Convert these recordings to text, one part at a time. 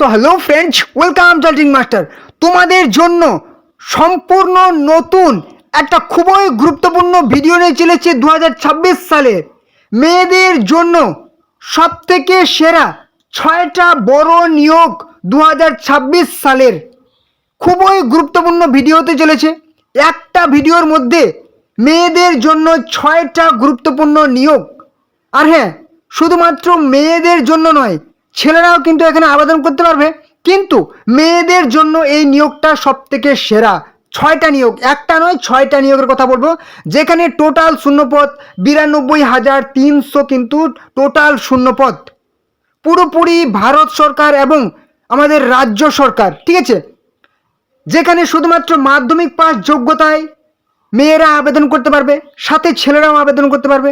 So hello friends, welcome জলটিং master. তোমাদের জন্য সম্পূর্ণ নতুন একটা খুবই গুরুত্বপূর্ণ ভিডিও নিয়ে চলেছে 2026 সালে মেয়েদের জন্য সবথেকে সেরা 6টা বড় নিয়োগ 2026 সালের খুবই গুরুত্বপূর্ণ ভিডিও হতে চলেছে। একটা ভিডিওর মধ্যে মেয়েদের জন্য 6টা গুরুত্বপূর্ণ নিয়োগ। আর হ্যাঁ, শুধুমাত্র মেয়েদের জন্য নয়, ছেলেরাও কিন্তু এখানে আবেদন করতে পারবে, কিন্তু মেয়েদের জন্য এই নিয়োগটা সব থেকে সেরা। 6টা নিয়োগ, একটা নয় 6টা নিয়োগের কথা বলবো, যেখানে টোটাল শূন্যপদ 92,300, কিন্তু টোটাল শূন্যপদ পুরোপুরি ভারত সরকার এবং আমাদের রাজ্য সরকার, ঠিক আছে। যেখানে শুধুমাত্র মাধ্যমিক পাস যোগ্যতায় মেয়েরা আবেদন করতে পারবে, সাথে ছেলেরাও আবেদন করতে পারবে।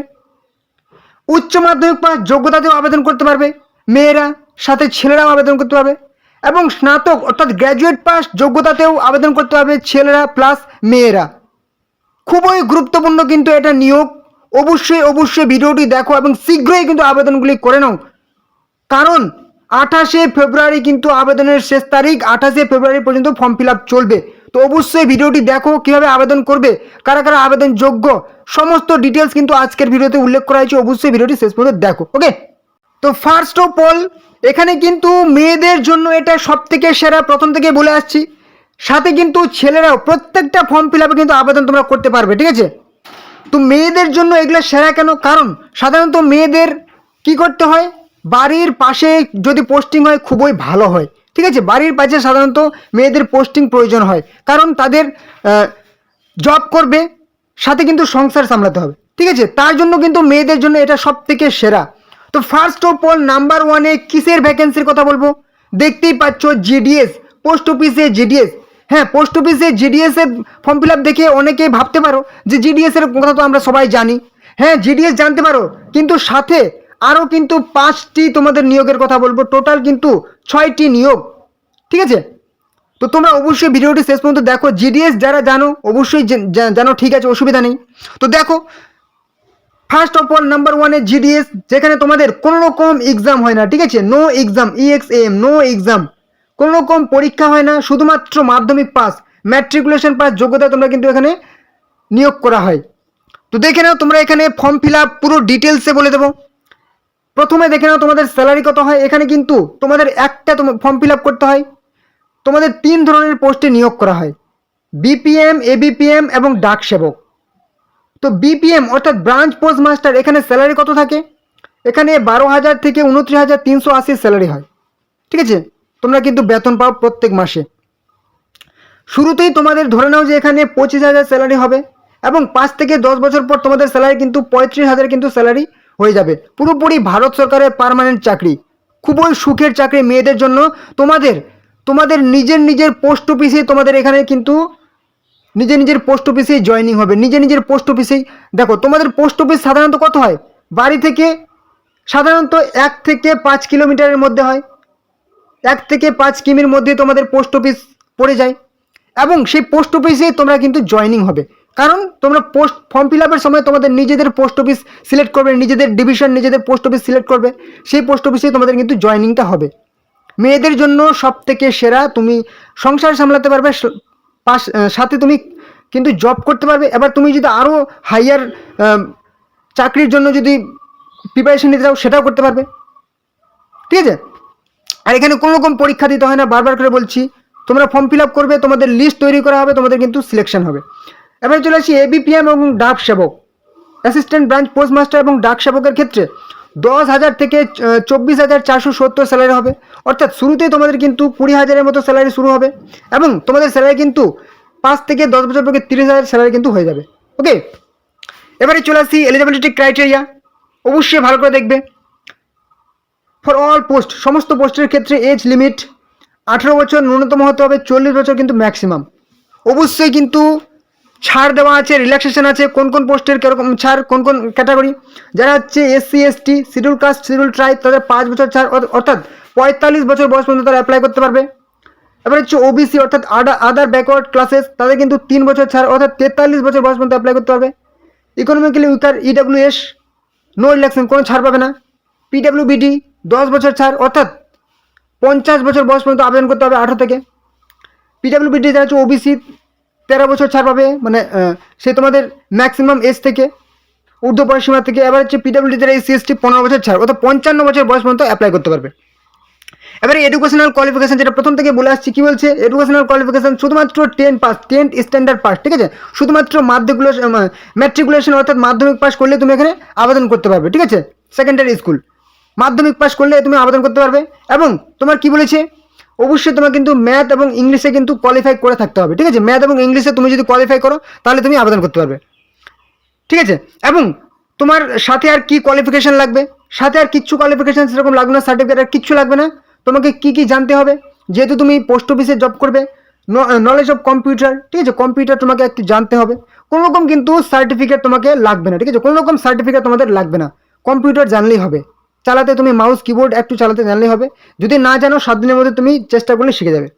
উচ্চ মাধ্যমিক পাস যোগ্যতাতেও আবেদন করতে পারবে মেয়েরা, সাথে ছেলেরাও আবেদন করতে পারবে। এবং স্নাতক অর্থাৎ গ্র্যাজুয়েট পাস যোগ্যতাতেও আবেদন করতে পারবে ছেলেরা প্লাস মেয়েরা। খুবই গুরুত্বপূর্ণ কিন্তু এটা নিয়োগ। অবশ্যই ভিডিওটি দেখো এবং শীঘ্রই কিন্তু আবেদনগুলি করে নাও, কারণ 28শে ফেব্রুয়ারি কিন্তু আবেদনের শেষ তারিখ। 28শে ফেব্রুয়ারি পর্যন্ত ফর্ম ফিল আপ চলবে। তো অবশ্যই ভিডিওটি দেখো, কীভাবে আবেদন করবে, কারা কারা আবেদন যোগ্য, সমস্ত ডিটেলস কিন্তু আজকের ভিডিওতে উল্লেখ করা হয়েছে। অবশ্যই ভিডিওটি শেষ পর্যন্ত দেখো, ওকে। তো ফার্স্ট অফ অল, এখানে কিন্তু মেয়েদের জন্য এটা সব থেকে সেরা, প্রথম থেকে বলে আসছি। সাথে কিন্তু ছেলেরাও প্রত্যেকটা ফর্ম ফিল আপে কিন্তু আবেদন তোমরা করতে পারবে, ঠিক আছে। তো মেয়েদের জন্য এগুলো সেরা কেন? কারণ সাধারণত মেয়েদের কি করতে হয়, বাড়ির পাশে যদি পোস্টিং হয় খুবই ভালো হয়, ঠিক আছে। বাড়ির পাশে সাধারণত মেয়েদের পোস্টিং প্রয়োজন হয়, কারণ তাদের জব করবে, সাথে কিন্তু সংসার সামলাতে হবে, ঠিক আছে। তার জন্য কিন্তু মেয়েদের জন্য এটা সব থেকে সেরা। তো ফার্স্ট অফ অল, নাম্বার 1-এ কিসের ভ্যাকেন্সির কথা বলবো? দেখতেই পাচ্ছ, জিডিএস, পোস্ট অফিসে জিডিএস। হ্যাঁ, পোস্ট অফিসে জিডিএস এর ফর্ম ফিল আপ দেখে অনেকে ভাবতে পারো যে জিডিএস এর কথা তো আমরা সবাই জানি। হ্যাঁ, জিডিএস জানতে পারো, কিন্তু সাথে আরও কিন্তু 5টি তোমাদের নিয়োগের কথা বলবো। টোটাল কিন্তু 6টি নিয়োগ, ঠিক আছে। তো তোমরা অবশ্যই ভিডিওটি শেষ পর্যন্ত দেখো। জিডিএস যারা জানো অবশ্যই জানো, ঠিক আছে, অসুবিধা নেই। তো দেখো, ফার্স্ট অফ অল নাম্বার 1-এ জিডিএস, যেখানে তোমাদের কোনো রকম এক্সাম হয় না, ঠিক আছে। No exam, EXAM, no exam, কোনো রকম পরীক্ষা হয় না, শুধুমাত্র মাধ্যমিক পাস, ম্যাট্রিকুলেশন পাস যোগ্যতা তোমরা কিন্তু এখানে নিয়োগ করা হয়। তো দেখে নাও, তোমরা এখানে ফর্ম ফিল আপ পুরো ডিটেলসে বলে দেবো। প্রথমে দেখে নাও তোমাদের স্যালারি কত হয়। এখানে কিন্তু তোমাদের একটা ফর্ম ফিল আপ করতে হয়। তোমাদের 3 ধরনের পোস্টে নিয়োগ করা হয়, BPM, ABPM এবং ডাক সেবক। তো BPM অর্থাৎ ব্রাঞ্চ পোস্ট মাস্টার, এখানে স্যালারি কত থাকে? এখানে 12,000 থেকে 29,380 স্যালারি হয়, ঠিক আছে। তোমরা কিন্তু বেতন পাও প্রত্যেক মাসে। শুরুতেই তোমাদের ধরে নাও যে এখানে 25,000 স্যালারি হবে, এবং 5 থেকে 10 বছর পর তোমাদের স্যালারি কিন্তু 35,000 কিন্তু স্যালারি হয়ে যাবে। পুরোপুরি ভারত সরকারের পার্মানেন্ট চাকরি, খুবই সুখের চাকরি মেয়েদের জন্য। তোমাদের নিজের পোস্ট অফিসে, তোমাদের এখানে কিন্তু নিজের পোস্ট অফিসেই জয়েনিং হবে, নিজের পোস্ট অফিসেই। দেখো, তোমাদের পোস্ট অফিস সাধারণত কত হয়, বাড়ি থেকে সাধারণত 1 থেকে 5 কিলোমিটারের মধ্যে হয়। 1 থেকে 5 কিমির মধ্যে তোমাদের পোস্ট অফিস পড়ে যায়, এবং সেই পোস্ট অফিসেই তোমরা কিন্তু জয়েনিং হবে। কারণ তোমরা ফর্ম ফিল আপের সময় তোমাদের নিজেদের পোস্ট অফিস সিলেক্ট করবে, নিজেদের ডিভিশন, নিজেদের পোস্ট অফিস সিলেক্ট করবে, সেই পোস্ট অফিসেই তোমাদের কিন্তু জয়েনিংটা হবে। মেয়েদের জন্য সব থেকে সেরা, তুমি সংসার সামলাতে পারবে, সাথে তুমি কিন্তু জব করতে পারবে। এবার তুমি যদি আরও হাইয়ার চাকরির জন্য যদি প্রিপারেশন নিতে চাও, সেটাও করতে পারবে, ঠিক আছে। আর এখানে কোনো রকম পরীক্ষা দিতে হয় না, বারবার করে বলছি। তোমরা ফর্ম ফিল আপ করবে, তোমাদের লিস্ট তৈরি করা হবে, তোমাদের কিন্তু সিলেকশন হবে। এবারে চলে আসি ABPM এবং ডাক সেবক, অ্যাসিস্ট্যান্ট ব্রাঞ্চ পোস্ট মাস্টার এবং ডাক সেবকের ক্ষেত্রে 10,000 থেকে 24,470 স্যালারি হবে। অর্থাৎ শুরুতেই তোমাদের কিন্তু 20,000-এর মতো স্যালারি শুরু হবে, এবং তোমাদের স্যালারি কিন্তু 5 থেকে 10 বছর পরে 30,000 স্যালারি কিন্তু হয়ে যাবে, ওকে। এবারে চলে আসি এলিজিবিলিটি ক্রাইটেরিয়া, অবশ্যই ভালো করে দেখবে। ফর অল পোস্ট, সমস্ত পোস্টের ক্ষেত্রে এজ লিমিট 18 বছর ন্যূনতম হতে হবে, 40 বছর কিন্তু ম্যাক্সিমাম। অবশ্যই কিন্তু ছাড় দেওয়া আছে, রিল্যাক্সেশন আছে। কোন পোস্টের কীরকম ছাড়, কোন ক্যাটাগরি, যারা হচ্ছে SC ST, schedule caste, schedule tribe, তাদের 5 বছর ছাড়, অর্থাৎ 45 বছর বয়স পর্যন্ত তারা অ্যাপ্লাই করতে পারবে। এবার হচ্ছে OBC অর্থাৎ আদার ব্যাকওয়ার্ড ক্লাসেস, তাদের কিন্তু 3 বছর ছাড়, অর্থাৎ 43 বছর বয়স পর্যন্ত অ্যাপ্লাই করতে পারবে। Economically weaker EWS, no relaxation, কোনো ছাড় পাবে না। PWBD 10 বছর ছাড়, অর্থাৎ 50 বছর বয়স পর্যন্ত আবেদন করতে হবে 18 থেকে। পিডাব্লিউবিডি যারা হচ্ছে ওবিসি 13 বছর ছাড় পাবে, মানে সে তোমাদের ম্যাক্সিমাম এজ থেকে ঊর্ধ্ব পরিসীমা থেকে। এবার হচ্ছে পিডাব্লিউডি যারা এসসি এসটি 15 বছর ছাড়, অর্থাৎ 55 বছর বয়স পর্যন্ত অ্যাপ্লাই করতে পারবে। এবারে এডুকেশনাল কোয়ালিফিকেশন যেটা প্রথম থেকে বলে আসছি, কি বলছে এডুকেশনাল কোয়ালিফিকেশন শুধুমাত্র 10 পাস, 10th স্ট্যান্ডার্ড পাস, ঠিক আছে, শুধুমাত্র ম্যাট্রিকুলেশন অর্থাৎ মাধ্যমিক পাস করলে তুমি এখানে আবেদন করতে পারবে, ঠিক আছে। সেকেন্ডারি স্কুল মাধ্যমিক পাস করলে তুমি আবেদন করতে পারবে। এবং তোমার কি বলেছে, অবশ্যই তোমার কিন্তু ম্যাথ এবং ইংলিশে কিন্তু কোয়ালিফাই করে থাকতে হবে, ঠিক আছে। ম্যাথ এবং ইংলিশে তুমি যদি কোয়ালিফাই করো তাহলে তুমি আবেদন করতে পারবে, ঠিক আছে। এবং তোমার সাথে আর কি কোয়ালিফিকেশন লাগবে, সাথে আর কিচ্ছু কোয়ালিফিকেশন সেরকম লাগবে না, সার্টিফিকেট আর কিচ্ছু লাগবে না। তোমাকে কি কি জানতে হবে, যেহেতু তুমি পোস্ট অফিসে জব করবে, নলেজ অফ কম্পিউটার, ঠিক আছে, কম্পিউটার তোমাকে একটু জানতে হবে। কোনো রকম কিন্তু সার্টিফিকেট তোমাকে লাগবে না, ঠিক আছে, কোনো রকম সার্টিফিকেট তোমাদের লাগবে না, কম্পিউটার জানলেই হবে। চালাতে তুমি মাউস কিবোর্ড একটু চালাতে জানলেই হবে, যদি না জানো 7 দিনের মধ্যে তুমি চেষ্টা করলে শিখে যাবে।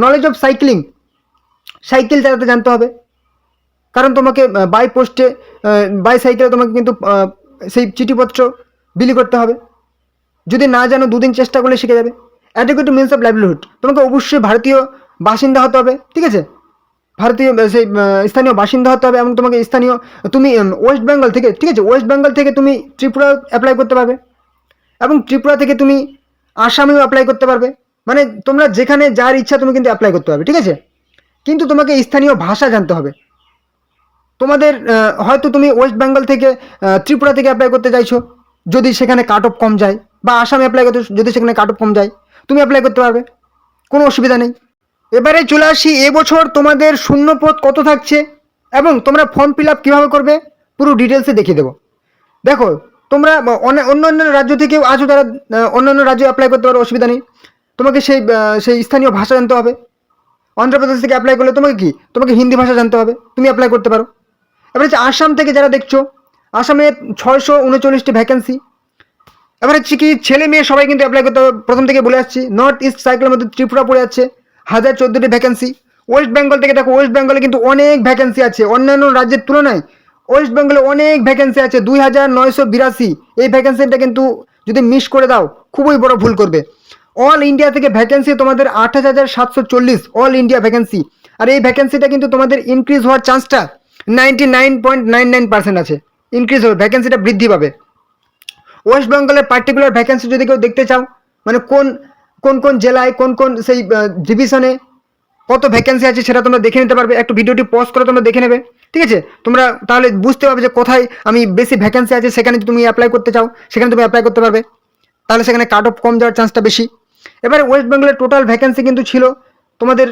নলেজ অফ সাইক্লিং, সাইকেল চালাতে জানতে হবে, কারণ তোমাকে বাই পোস্টে বাই সাইকেলে তোমাকে কিন্তু সেই চিঠিপত্র বিলি করতে হবে, যদি না জানো 2 দিন চেষ্টা করলে শিখে যাবে। অ্যাডিকুয়েট মিনস অফ লাইভলিহুড, তোমাকে অবশ্যই ভারতীয় বাসিন্দা হতে হবে, ঠিক আছে, ভারতীয় সেই স্থানীয় বাসিন্দা হতে হবে। এবং তোমাকে স্থানীয় তুমি ওয়েস্ট বেঙ্গল থেকে, ঠিক আছে, ওয়েস্ট বেঙ্গল থেকে তুমি ত্রিপুরা অ্যাপ্লাই করতে পারবে, এবং ত্রিপুরা থেকে তুমি আসামেও অ্যাপ্লাই করতে পারবে। মানে তোমরা যেখানে যার ইচ্ছা তুমি কিন্তু অ্যাপ্লাই করতে পারবে, ঠিক আছে। কিন্তু তোমাকে স্থানীয় ভাষা জানতে হবে। তোমাদের হয়তো তুমি ওয়েস্ট বেঙ্গল থেকে ত্রিপুরা থেকে অ্যাপ্লাই করতে চাইছো, যদি সেখানে কাট অফ কম যায়, বা আসামে অ্যাপ্লাই করতে যদি সেখানে কাট অফ কম যায়, তুমি অ্যাপ্লাই করতে পারবে, কোনো অসুবিধা নেই। এবারে চলে আসি এবছর তোমাদের শূন্যপদ কত থাকছে এবং তোমরা ফর্ম ফিল আপ কীভাবে করবে পুরো ডিটেলসে দেখিয়ে দেবো। দেখো তোমরা অন্য রাজ্য থেকেও আছো, তারা অন্যান্য রাজ্যে অ্যাপ্লাই করতে পারো, অসুবিধা নেই। তোমাকে সেই স্থানীয় ভাষা জানতে হবে। অন্ধ্রপ্রদেশ থেকে অ্যাপ্লাই করলে তোমাকে হিন্দি ভাষা জানতে হবে, তুমি অ্যাপ্লাই করতে পারো। এবার হচ্ছে আসাম থেকে যারা দেখছো, আসামে 639টি ভ্যাকেন্সি। এবার হচ্ছে কি ছেলে মেয়ে সবাই কিন্তু অ্যাপ্লাই করতে হবে, প্রথম থেকে বলে আসছি। নর্থ ইস্ট সাইকেলের মধ্যে ত্রিপুরা পড়ে যাচ্ছে, 1014টি ভ্যাকেন্সি। ওয়েস্ট বেঙ্গল থেকে দেখো, ওয়েস্ট বেঙ্গলে কিন্তু অনেক ভ্যাকেন্সি আছে, অন্যান্য রাজ্যের তুলনায় ওয়েস্ট বেঙ্গলে অনেক ভ্যাকেন্সি আছে, 2982। এই ভ্যাকেন্সিটা কিন্তু যদি মিস করে দাও খুবই বড় ভুল করবে। অল ইন্ডিয়া থেকে ভ্যাকেন্সি তোমাদের 28,740 অল ইন্ডিয়া ভ্যাকেন্সি। আর এই ভ্যাকেন্সিটা কিন্তু তোমাদের ইনক্রিজ হওয়ার চান্সটা 99.99% আছে, ইনক্রিজ হবে, ভ্যাকেন্সিটা বৃদ্ধি পাবে। ওয়েস্ট বেঙ্গলের পার্টিকুলার ভ্যাকেন্সি যদি কেউ দেখতে চাও, মানে কোন জেলায় কোন সেই ডিভিশনে কত ভ্যাকেন্সি আছে সেটা তোমরা দেখে নিতে পারবে। একটু ভিডিওটি পজ করে তোমরা দেখে নেবে, ঠিক আছে। তোমরা তাহলে বুঝতে পারবে যে কোথায় আমি বেশি ভ্যাকেন্সি আছে, সেখানে তুমি অ্যাপ্লাই করতে চাও সেখানে তুমি অ্যাপ্লাই করতে পারবে, তাহলে সেখানে কাট অফ কম যাওয়ার চান্সটা বেশি। এবারে ওয়েস্ট বেঙ্গলের টোটাল ভ্যাকেন্সি কিন্তু ছিল তোমাদের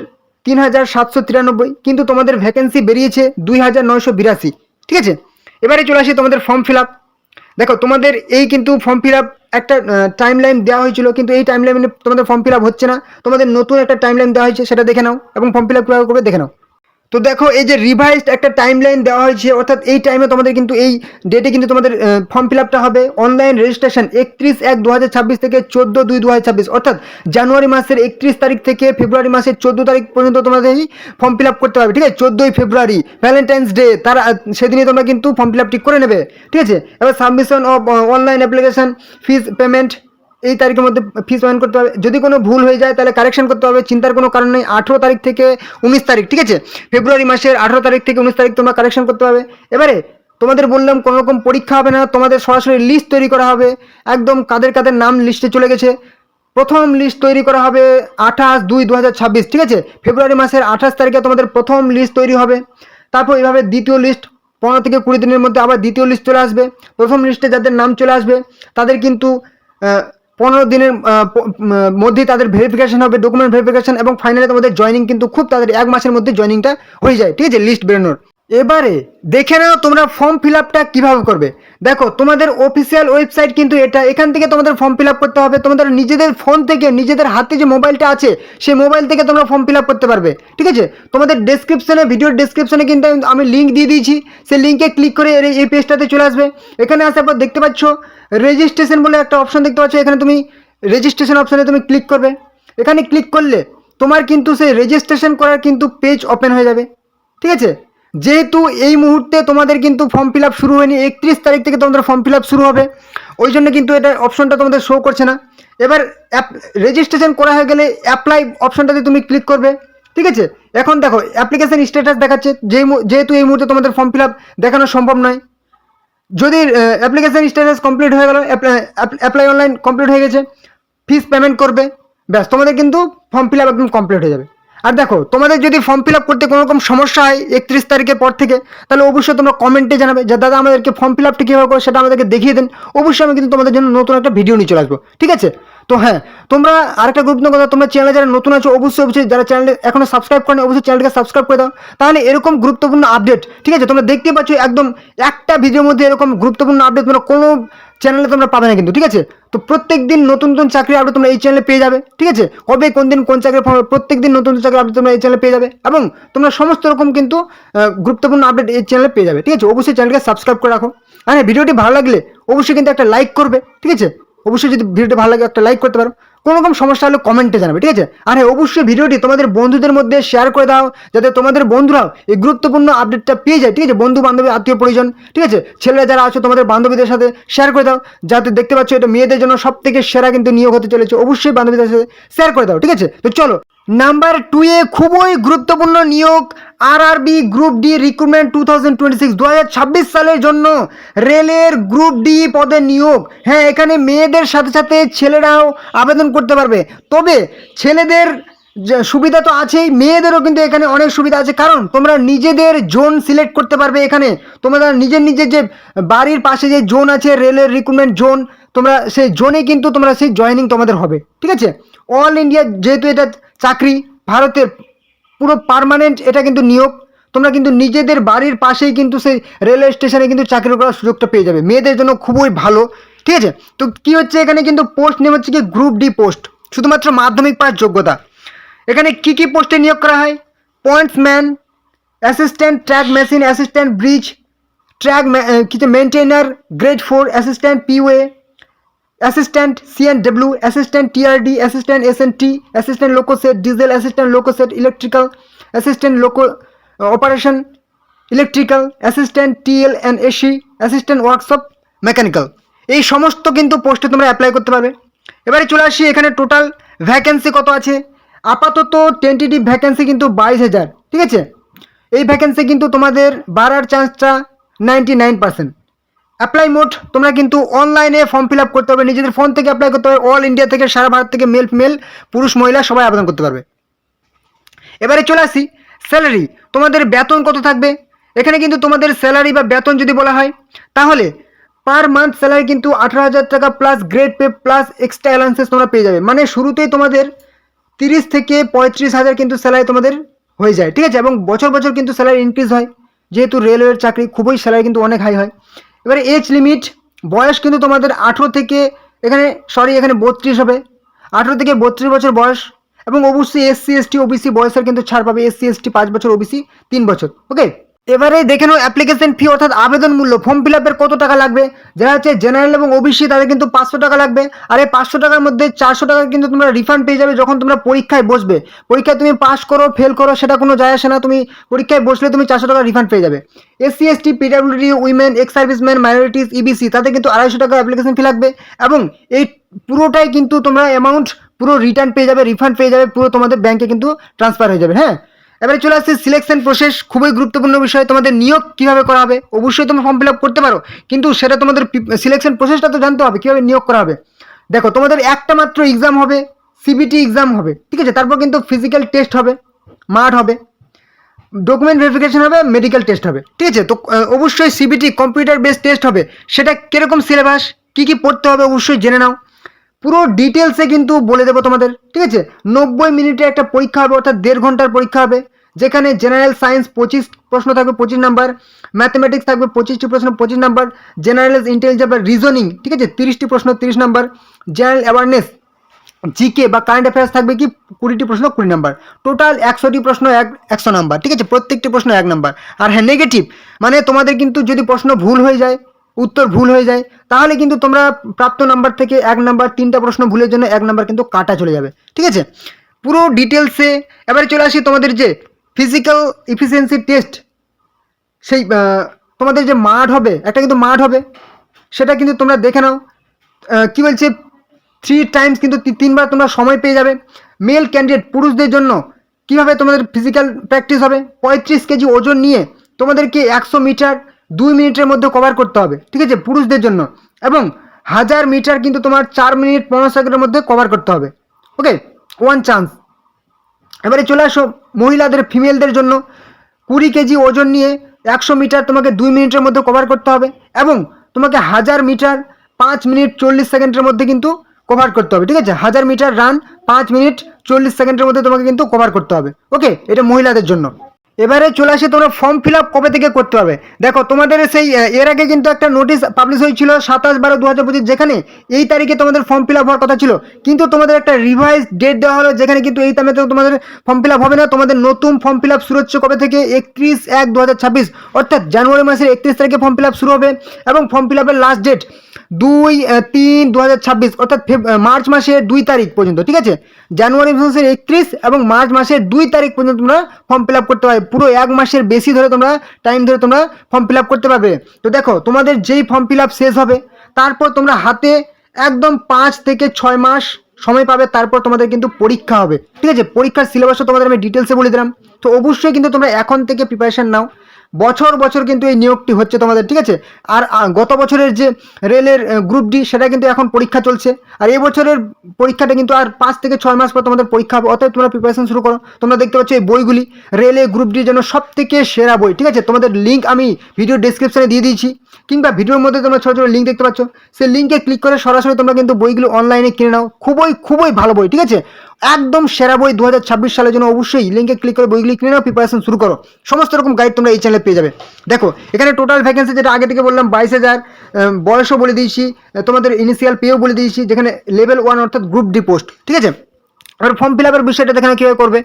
3793, কিন্তু তোমাদের ভ্যাকেন্সি বেরিয়েছে 2982, ঠিক আছে। এবারে চলে আসি তোমাদের ফর্ম ফিল আপ। দেখো তোমাদের এই কিন্তু ফর্ম ফিল আপ একটা টাইম লাইন দেওয়া হয়েছিল, কিন্তু এই টাইম লাইনে তোমাদের ফর্ম ফিল আপ হচ্ছে না, তোমাদের নতুন একটা টাইম লাইন দেওয়া হয়েছে, সেটা দেখে নাও এবং ফর্ম ফিল আপ কীভাবে করবে দেখে নাও। তো দেখো এই যে রিভাইজড একটা টাইম লাইন দেওয়া হয়েছে, অর্থাৎ এই টাইমে তোমাদের কিন্তু এই ডেটে কিন্তু তোমাদের ফর্ম ফিল আপটা হবে। অনলাইন রেজিস্ট্রেশন 31/1/2026 থেকে 14/2/2026, অর্থাৎ জানুয়ারি মাসের 31 তারিখ থেকে ফেব্রুয়ারি মাসের 14 তারিখ পর্যন্ত তোমাদের এই ফর্ম ফিল আপ করতে পারবে, ঠিক আছে। 14ই ফেব্রুয়ারি ভ্যালেন্টাইন্স ডে, তারা সেদিনই তোমরা কিন্তু ফর্ম ফিল আপটি করে নেবে, ঠিক আছে। এবার submission of online application fees payment, এই তারিখের মধ্যে ফিস পেমেন্ট করতে হবে। যদি কোনো ভুল হয়ে যায় তাহলে কারেকশন করতে হবে, চিন্তার কোনো কারণ নেই। 18 তারিখ থেকে 19 তারিখ, ঠিক আছে, ফেব্রুয়ারি মাসের 18 তারিখ থেকে 19 তারিখ তোমরা কারেকশন করতে হবে। এবারে তোমাদের বললাম কোনো রকম পরীক্ষা হবে না, তোমাদের সরাসরি লিস্ট তৈরি করা হবে, একদম কাদের কাদের নাম লিস্টে চলে গেছে। প্রথম লিস্ট তৈরি করা হবে 28/2/2026, ঠিক আছে, ফেব্রুয়ারি মাসের 28 তারিখে তোমাদের প্রথম লিস্ট তৈরি হবে। তারপর এইভাবে দ্বিতীয় লিস্ট 15 থেকে 20 দিনের মধ্যে আবার দ্বিতীয় লিস্ট চলে আসবে। প্রথম লিস্টে যাদের নাম চলে আসবে তাদের কিন্তু 15 দিনের মধ্যেই তাদের ভেরিফিকেশন হবে, ডকুমেন্ট ভেরিফিকেশন, এবং ফাইনালি তোমাদের জয়েনিং কিন্তু খুব তাদের 1 মাসের মধ্যে জয়েনিংটা হয়ে যায়, ঠিক আছে, লিস্ট বেরোনোর। এবারে দেখে নাও তোমরা ফর্ম ফিল আপটা কীভাবে করবে। দেখো তোমাদের অফিসিয়াল ওয়েবসাইট কিন্তু এটা, এখান থেকে তোমাদের ফর্ম ফিল আপ করতে হবে। তোমাদের নিজেদের ফোন থেকে, নিজেদের হাতে যে মোবাইলটা আছে সেই মোবাইল থেকে তোমরা ফর্ম ফিল আপ করতে পারবে, ঠিক আছে। তোমাদের ডেসক্রিপশনে, ভিডিওর ডেসক্রিপশনে কিন্তু আমি লিঙ্ক দিয়ে দিয়েছি, সেই লিঙ্কে ক্লিক করে এই পেজটাতে চলে আসবে। এখানে আসার পর দেখতে পাচ্ছ রেজিস্ট্রেশন বলে একটা অপশন দেখতে পাচ্ছ, এখানে তুমি রেজিস্ট্রেশন অপশনে তুমি ক্লিক করবে। এখানে ক্লিক করলে তোমার কিন্তু সেই রেজিস্ট্রেশন করার কিন্তু পেজ ওপেন হয়ে যাবে, ঠিক আছে। যেহেতু এই মুহূর্তে তোমাদের কিন্তু ফর্ম ফিল আপ শুরু হয়নি, 31 তারিখ থেকে তোমাদের ফর্ম ফিল আপ শুরু হবে, ওই জন্য কিন্তু এটা অপশনটা তোমাদের শো করছে না। এবার রেজিস্ট্রেশন করা হয়ে গেলে অ্যাপ্লাই অপশনটাতে তুমি ক্লিক করবে, ঠিক আছে। এখন দেখো অ্যাপ্লিকেশন স্ট্যাটাস দেখাচ্ছে, যেহেতু এই মুহূর্তে তোমাদের ফর্ম ফিল আপ দেখানো সম্ভব নয়। যদি অ্যাপ্লিকেশন স্ট্যাটাস কমপ্লিট হয়ে গেল, অ্যাপ্লাই অনলাইন কমপ্লিট হয়ে গেছে, ফিস পেমেন্ট করবে, ব্যাস তোমাদের কিন্তু ফর্ম ফিল আপ একদম কমপ্লিট হয়ে যাবে। আর দেখো তোমাদের যদি ফর্ম ফিল আপ করতে কোনো রকম সমস্যা হয় 31 তারিখের পর থেকে, তাহলে অবশ্যই তোমরা কমেন্টে জানাবে যে দাদা আমাদেরকে ফর্ম ফিল আপটা কীভাবে করো সেটা আমাদেরকে দেখিয়ে দেন। অবশ্যই আমি কিন্তু তোমাদের জন্য নতুন একটা ভিডিও নিয়ে চলে আসবো, ঠিক আছে। তো হ্যাঁ, তোমরা আরেকটা গুরুত্বপূর্ণ কথা, তোমরা চ্যানেলে যারা নতুন আছো অবশ্যই যারা চ্যানেলে এখনো সাবস্ক্রাইব করেনি অবশ্যই চ্যানেলকে সাবস্ক্রাইব করে দাও, তাহলে এরকম গুরুত্বপূর্ণ আপডেট, ঠিক আছে, তোমরা দেখতে পাচ্ছ একদম একটা ভিডিওর মধ্যে এরকম গুরুত্বপূর্ণ আপডেট তোমরা কোনো চ্যানেলে তোমরা পাবে না কিন্তু, ঠিক আছে। তো প্রত্যেক দিন নতুন নতুন চাকরি আপডেট তোমরা এই চ্যানেলে পেয়ে যাবে, ঠিক আছে। কবে কোন দিন কোন চাকরি প্রত্যেক দিন নতুন চাকরি আপডেট তোমরা এই চ্যানেলে পেয়ে যাবে, এবং তোমরা সমস্ত রকম কিন্তু গুরুত্বপূর্ণ আপডেট এই চ্যানেলে পেয়ে যাবে, ঠিক আছে। অবশ্যই চ্যানেলকে সাবস্ক্রাইব করে রাখো। আর হ্যাঁ, ভিডিওটি ভালো লাগলে অবশ্যই কিন্তু একটা লাইক করবে, ঠিক আছে। অবশ্যই যদি ভিডিওটি ভালো লাগে একটা লাইক করতে পারো, কোনো রকম সমস্যা হলে কমেন্টে জানাবে, ঠিক আছে। আর হ্যাঁ, অবশ্যই ভিডিওটি তোমাদের বন্ধুদের মধ্যে শেয়ার করে দাও, যাতে তোমাদের বন্ধুরাও এই গুরুত্বপূর্ণ আপডেটটা পেয়ে যায়, ঠিক আছে। বন্ধু বান্ধবী আত্মীয় পরিজন, ঠিক আছে, ছেলেরা যারা আছো তোমাদের বান্ধবীদের সাথে শেয়ার করে দাও, যাতে দেখতে পাচ্ছ এটা মেয়েদের জন্য সব থেকে সেরা কিন্তু নিয়োগ হতে চলেছে। অবশ্যই বান্ধবীদের সাথে শেয়ার করে দাও, ঠিক আছে। তো চলো নাম্বার 2 এ খুবই গুরুত্বপূর্ণ নিয়োগ, আরআরবি গ্রুপ ডি রিক্রুটমেন্ট 2026 2026 সালের জন্য রেলের গ্রুপ ডি পদে নিয়োগ। হ্যাঁ, এখানে মেয়েদের সাথে সাথে ছেলেরাও আবেদন করতে পারবে, তবে ছেলেদের সুবিধা তো আছেই, মেয়েদেরও কিন্তু এখানে অনেক সুবিধা আছে, কারণ তোমরা নিজেদের জোন সিলেক্ট করতে পারবে। এখানে তোমরা নিজের যে বাড়ির পাশে যে জোন আছে রেলের রিক্রুটমেন্ট জোন, তোমরা সেই জোনে কিন্তু তোমরা সেই জয়েনিং তোমাদের হবে, ঠিক আছে। অল ইন্ডিয়া যেহেতু এটা চাকরি, ভারতের পুরো পার্মানেন্ট এটা কিন্তু নিয়োগ, তোমরা কিন্তু নিজেদের বাড়ির পাশেই কিন্তু সেই রেলওয়ে স্টেশনে কিন্তু চাকরি করার সুযোগটা পেয়ে যাবে, মেয়েদের জন্য খুবই ভালো, ঠিক আছে। তো কি হচ্ছে এখানে কিন্তু পোস্ট নেম হচ্ছে কি গ্রুপ ডি পোস্ট, শুধুমাত্র মাধ্যমিক পাস যোগ্যতা। এখানে কি পোস্টে নিয়োগ করা হয়, pointsman, assistant track machine, assistant bridge track কিছু maintainer, grade 4, assistant POA, assistant CNW, assistant TRD, assistant SNT, assistant loco shed diesel, assistant loco shed electrical, assistant loco operation electrical, assistant TL and AC, assistant workshop mechanical. এই সমস্ত কিন্তু পোস্টে তোমরা apply করতে পারবে। এবারে চলে আসি এখানে টোটাল ভ্যাকেন্সি কত আছে। আপাতত টেন্টেটিভ ভ্যাকেন্সি কিন্তু 22,000, ঠিক আছে। এই ভ্যাকেন্সি কিন্তু তোমাদের বাড়ার চান্সটা 99%। অ্যাপ্লাই মোড তোমরা কিন্তু অনলাইনে ফর্ম ফিল আপ করতে হবে, নিজেদের ফোন থেকে অ্যাপ্লাই করতে হবে, অল ইন্ডিয়া থেকে সারা ভারত থেকে মেল পুরুষ মহিলা সবাই আবেদন করতে পারবে। এবারে চলে আসি স্যালারি, তোমাদের বেতন কত থাকবে। এখানে কিন্তু তোমাদের স্যালারি বা বেতন যদি বলা হয়, তাহলে পার মান্থ স্যালারি কিন্তু 18,000 টাকা plus grade pay plus extra allowances তোমরা পেয়ে যাবে। মানে শুরুতেই তোমাদের 30 থেকে 35,000 কিন্তু স্যালারি তোমাদের হয়ে যায়, ঠিক আছে। এবং বছর কিন্তু স্যালারি ইনক্রিজ হয়, যেহেতু রেলওয়ের চাকরি খুবই স্যালারি কিন্তু অনেক হাই হয়। এবারে এজ লিমিট, বয়স কিন্তু তোমাদের 18 থেকে এখানে 32 হবে, 18 থেকে 32 বছর বয়স। এবং অবশ্যই এসসি এসটি ওবিসি বয়সের কিন্তু ছাড় পাবে, এসসি এসটি 5 বছর, ওবিসি 3 বছর, ওকে। এবারে দেখে নাও অ্যাপ্লিকেশন ফি অর্থাৎ আবেদন মূল্য, ফর্ম ফিল আপের কত টাকা লাগবে। যারা হচ্ছে জেনারেল এবং ওবিসি তাদের কিন্তু 500 টাকা লাগবে, আর এই 500 টাকার মধ্যে 400 টাকা কিন্তু তোমরা রিফান্ড পেয়ে যাবে যখন তোমরা পরীক্ষায় বসবে। পরীক্ষায় তুমি পাস করো ফেল করো সেটা কোনো যায় আসে না, তুমি পরীক্ষায় বসলে তুমি 400 টাকা রিফান্ড পেয়ে যাবে। SC ST PWD women ex serviceman minorities EBC তাদের কিন্তু 250 টাকা অ্যাপ্লিকেশন ফি লাগবে, এবং এই পুরোটাই কিন্তু তোমরা অ্যামাউন্ট পুরো রিটার্ন পেয়ে যাবে, রিফান্ড পেয়ে যাবে, পুরো তোমাদের ব্যাংকে কিন্তু ট্রান্সফার হয়ে যাবে। হ্যাঁ, এবারে চলে আসছে সিলেকশন প্রসেস, খুবই গুরুত্বপূর্ণ বিষয়। তোমাদের নিয়োগ কিভাবে করা হবে, অবশ্যই তোমরা ফর্ম ফিল আপ করতে পারো, কিন্তু সেটা তোমাদের সিলেকশন প্রসেসটা তো জানতে হবে কীভাবে নিয়োগ করা হবে। দেখো তোমাদের একটা মাত্র এক্সাম হবে, সিবিটি এক্সাম হবে, ঠিক আছে। তারপর কিন্তু ফিজিক্যাল টেস্ট হবে, মাঠ হবে, ডকুমেন্ট ভেরিফিকেশন হবে, মেডিকেল টেস্ট হবে, ঠিক আছে। তো অবশ্যই সিবিটি কম্পিউটার বেসড টেস্ট হবে, সেটা কীরকম সিলেবাস কী পড়তে হবে অবশ্যই জেনে নাও, পুরো ডিটেলসে কিন্তু বলে দেবো তোমাদের, ঠিক আছে। 90 মিনিটে একটা পরীক্ষা হবে, অর্থাৎ 1.5 ঘন্টার পরীক্ষা হবে, যেখানে জেনারেল সায়েন্স 25 প্রশ্ন থাকবে 25 নাম্বার, ম্যাথমেটিক্স থাকবে 25টি প্রশ্ন 25 নাম্বার, জেনারেল ইন্টেলিজেন্স বা রিজনিং, ঠিক আছে, 30টি প্রশ্ন 30 নাম্বার, জেনারেল অ্যাওয়ারনেস জিকে বা কারেন্ট অ্যাফেয়ার্স থাকবে কি 20টি প্রশ্ন 20 নাম্বার, টোটাল 100টি প্রশ্ন 100 নাম্বার, ঠিক আছে, প্রত্যেকটি প্রশ্ন 1 নাম্বার। আর হ্যাঁ, নেগেটিভ মানে তোমাদের কিন্তু যদি প্রশ্ন ভুল হয়ে যায়, উত্তর ভুল হয়ে যায়, তাহলে কিন্তু তোমরা প্রাপ্ত নাম্বার থেকে 1 নাম্বার, 3টা প্রশ্ন ভুলের জন্য 1 নাম্বার কিন্তু কাটা চলে যাবে, ঠিক আছে। পুরো ডিটেলসে এবারে চলে আসি তোমাদের যে ফিজিক্যাল এফিসিয়েন্সি টেস্ট, সেই তোমাদের যে মাঠ হবে, একটা কিন্তু মাঠ হবে, সেটা কিন্তু তোমরা দেখে নাও। কি বলছে 3 টাইমস কিন্তু 3বার তোমরা সময় পেয়ে যাবে। মেল ক্যান্ডিডেট পুরুষদের জন্য কীভাবে তোমাদের ফিজিক্যাল প্র্যাকটিস হবে, 35 কেজি ওজন নিয়ে তোমাদেরকে 100 মিটার 2 মিনিটের মধ্যে কভার করতে হবে, ঠিক আছে, পুরুষদের জন্য। এবং 1000 মিটার কিন্তু তোমার 4 মিনিট 15 সেকেন্ডের মধ্যে কভার করতে হবে। ওকে, 1 চান্স। এবারে চলে আসো মহিলাদের, ফিমেলদের জন্য 20 কেজি ওজন নিয়ে 100 মিটার তোমাকে 2 মিনিটের মধ্যে কভার করতে হবে এবং তোমাকে 1000 মিটার 5 মিনিট 40 সেকেন্ডের মধ্যে কিন্তু কভার করতে হবে, ঠিক আছে। 1000 মিটার রান 5 মিনিট 40 সেকেন্ডের মধ্যে তোমাকে কিন্তু কভার করতে হবে। ওকে, এটা মহিলাদের জন্য। এবারে চলে আসে তোমরা ফর্ম ফিল আপ কবে থেকে করতে হবে। দেখো তোমাদের সেই এর আগে কিন্তু একটা নোটিশ পাবলিশ হয়েছিল 27/12/2025, যেখানে এই তারিখে তোমাদের ফর্ম ফিল আপ হওয়ার কথা ছিল, কিন্তু তোমাদের একটা রিভাইজ ডেট দেওয়া হলো, যেখানে কিন্তু এই তারিখে তোমাদের ফর্ম ফিল আপ হবে না। তোমাদের নতুন ফর্ম ফিল আপ শুরু হচ্ছে কবে থেকে, 31/1/2026, অর্থাৎ জানুয়ারি মাসের 31 তারিখে ফর্ম ফিল আপ শুরু হবে এবং ফর্ম ফিল আপের লাস্ট ডেট 2/3/2026, অর্থাৎ মার্চ মাসের 2 তারিখ পর্যন্ত, ঠিক আছে। জানুয়ারি মাসের 31 এবং মার্চ মাসের 2 তারিখ পর্যন্ত তোমরা ফর্ম ফিল আপ করতে পারবে। পুরো 1 মাসের বেশি ধরে তোমরা টাইম ধরে তোমরা ফর্ম ফিল আপ করতে পারবে। তো দেখো তোমাদের যেই ফর্ম ফিল আপ শেষ হবে তারপর তোমরা হাতে একদম 5 থেকে 6 মাস সময় পাবে, তারপর তোমাদের কিন্তু পরীক্ষা হবে, ঠিক আছে। পরীক্ষার সিলেবাসও তোমাদের আমি ডিটেলসে বলে দিলাম। তো অবশ্যই কিন্তু তোমরা এখন থেকে প্রিপারেশন নাও, বছর বছর কিন্তু এই নিয়োগটি হচ্ছে তোমাদের, ঠিক আছে। আর গত বছরের যে রেলের গ্রুপ ডি সেটা কিন্তু এখন পরীক্ষা চলছে, আর এই বছরের পরীক্ষাটা কিন্তু আর 5 থেকে 6 মাস পর তোমাদের পরীক্ষা হবে। অতএব তোমরা প্রিপারেশন শুরু করো। তোমরা দেখতে পাচ্ছ এই বইগুলি রেলে গ্রুপ ডির জন্য সব থেকে সেরা বই, ঠিক আছে। তোমাদের লিঙ্ক আমি ভিডিও ডেসক্রিপশনে দিয়ে দিয়েছি, কিংবা ভিডিওর মধ্যে তোমরা ছোটো ছোটো লিঙ্ক দেখতে পাচ্ছ, সেই লিঙ্কে ক্লিক করে সরাসরি তোমরা কিন্তু বইগুলো অনলাইনে কিনে নাও। খুবই ভালো বই, ঠিক আছে, একদম সেরা বই 2026 সালের জন্য। অবশ্যই লিঙ্কে ক্লিক করে বইগুলি কিনে নাও, প্রিপারেশন শুরু করো। সমস্ত রকম গাইড তোমরা এই চ্যানেলে পেয়ে যাবে। দেখো এখানে টোটাল ভ্যাকেন্সি যেটা আগে থেকে বললাম 22,000, বয়সও বলে দিয়েছি, তোমাদের ইনিশিয়াল পেও বলে দিয়েছি, যেখানে লেভেল 1 অর্থাৎ গ্রুপ ডি পোস্ট, ঠিক আছে। আর ফর্ম ফিল আপের বিষয়টা দেখানো কীভাবে করবে।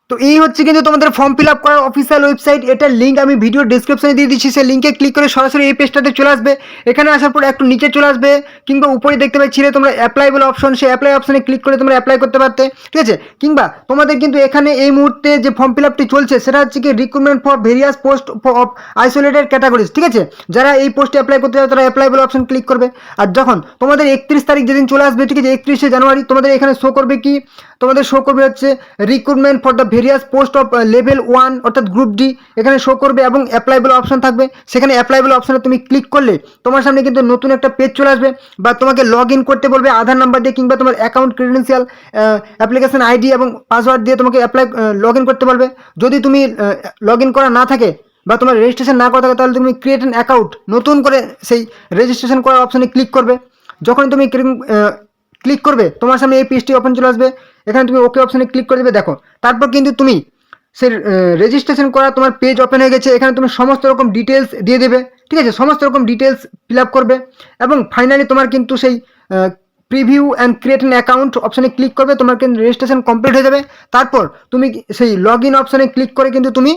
তো এই হচ্ছে কিন্তু তোমাদের ফর্ম ফিল আপ করার অফিসিয়াল ওয়েবসাইট। এটার লিঙ্ক আমি ভিডিও ডিসক্রিপশনে দিয়ে দিচ্ছি, সেই লিঙ্কে ক্লিক করে সরাসরি এই পেজটাতে চলে আসবে। এখানে আসার পর একটু নিচে চলে আসবে, কিংবা উপরে দেখতে পাচ্ছি তোমরা অ্যাপ্লাই বলে অপশন, সেই অ্যাপ্লাই অপশনে ক্লিক করে তোমরা অ্যাপ্লাই করতে পারতে, ঠিক আছে। কিংবা তোমাদের কিন্তু এখানে এই মুহূর্তে যে ফর্ম ফিল আপটি চলছে সেটা হচ্ছে কি recruitment for various post of isolated categories, ঠিক আছে। যারা এই পোস্টে অ্যাপ্লাই করতে চাও তারা অ্যাপ্লাই বলে অপশন ক্লিক করবে। আর যখন তোমাদের 31 তারিখ যেদিন চলে আসবে, ঠিক আছে, 31শে জানুয়ারি, তোমাদের এখানে শো করবে কি, তোমাদের শো করবে হচ্ছে recruitment for the various post of level 1 অর্থাৎ গ্রুপ ডি, এখানে শো করবে এবং অ্যাপ্লাইবল অপশন থাকবে। সেখানে অ্যাপ্লাইবল অপশনে তুমি ক্লিক করলে তোমার সামনে কিন্তু নতুন একটা পেজ চলে আসবে, বা তোমাকে লগ ইন করতে বলবে আধার নাম্বার দিয়ে, কিংবা তোমার অ্যাকাউন্ট ক্রেডেন্সিয়াল, অ্যাপ্লিকেশন আইডি এবং পাসওয়ার্ড দিয়ে তোমাকে লগ ইন করতে বলবে। যদি তুমি লগ ইন করা না থাকে বা তোমার রেজিস্ট্রেশন না করা থাকে, তাহলে তুমি ক্রিয়েট অ্যান অ্যাকাউন্ট নতুন করে সেই রেজিস্ট্রেশন করার অপশনে ক্লিক করবে। যখন তুমি ক্লিক করবে তোমার সামনে এই পেজটি ওপেন চলে আসবে, এখানে তুমি ওকে অপশনে ক্লিক করে দেবে। দেখো তারপর কিন্তু তুমি সেই রেজিস্ট্রেশন করা তোমার পেজ ওপেন হয়ে গেছে। এখানে তুমি সমস্ত রকম ডিটেলস দিয়ে দেবে, ঠিক আছে, সমস্ত রকম ডিটেলস ফিল আপ করবে এবং ফাইনালি তোমার কিন্তু সেই preview and create an account অপশনে ক্লিক করবে, তোমার কিন্তু রেজিস্ট্রেশন কমপ্লিট হয়ে যাবে। তারপর তুমি সেই লগ ইন অপশনে ক্লিক করে কিন্তু তুমি